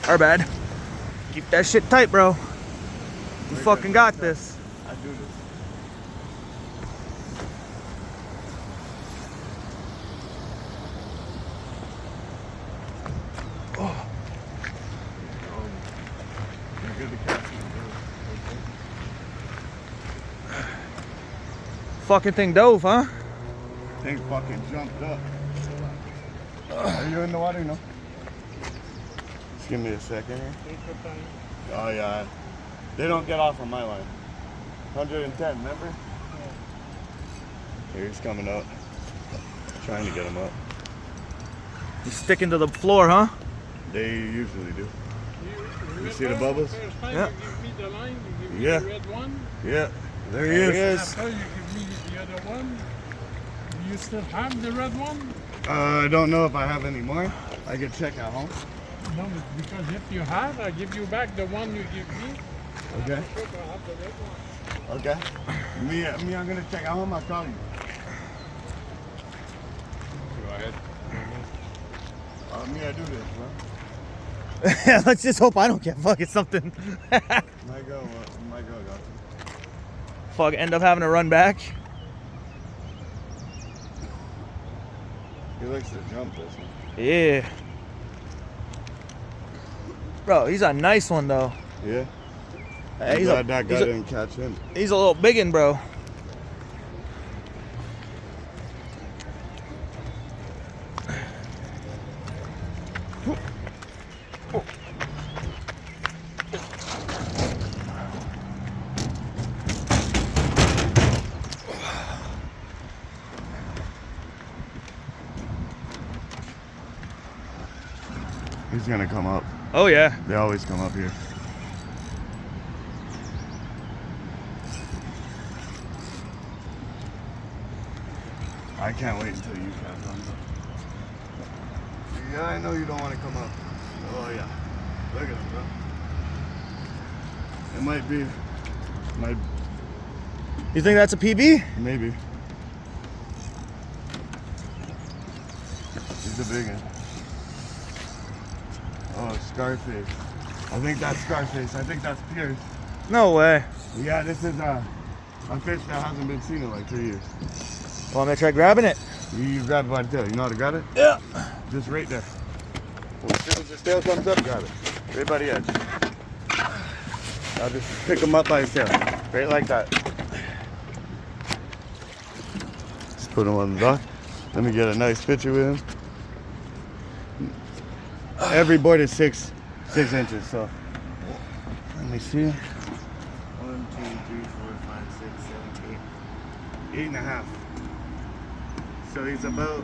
Our bad. Keep that shit tight, bro. You fucking got this. I do this. Oh. You're good to catch me, bro. Fucking thing dove, huh? Thing fucking jumped up. Are you in the water? No. Just give me a second here. Oh yeah. They don't get off on my line. 110, remember? Here he's coming up. Trying to get him up. He's sticking to the floor, huh? They usually do. You see the bubbles? Yeah. You give me the line, you give me Yeah. the red one. Yeah. There he There is. he is. After you give me the other one. Do you still have the red one? I don't know if I have any more. I can check at home. No, but because if you have, I give you back the one you give me. Okay. I'm sure I have the red one. Okay. Me, I'm gonna check at home. I'll call you. Go ahead. Me, I do this, bro. Let's just hope I don't get fucking something. My girl got you. Fuck, end up having to run back. He likes to jump this one. Yeah. Bro, he's a nice one though. Yeah. Hey, Glad that guy didn't catch him. He's a little biggin', bro. He's gonna come up. Oh yeah. They always come up here. I can't wait until you catch one. Yeah, I know you don't want to come up. Oh yeah. Look at him, bro. It might be. You think that's a PB? Maybe. He's a big one. Oh, Scarface. I think that's Scarface. I think that's Pierce. No way. Yeah, this is a fish that hasn't been seen in like 3 years. Want me to try grabbing it? You grab it by the tail. You know how to grab it? Yeah. Just right there. As soon as his tail comes up, grab it. Right by the edge. I'll just pick him up by his tail. Right like that. Just put him on the dock. Let me get a nice picture with him. Uh. Every board is 6 inches, so let me see. 1, 2, 3, 4, 5, 6, 7, 8. 8.5. So he's about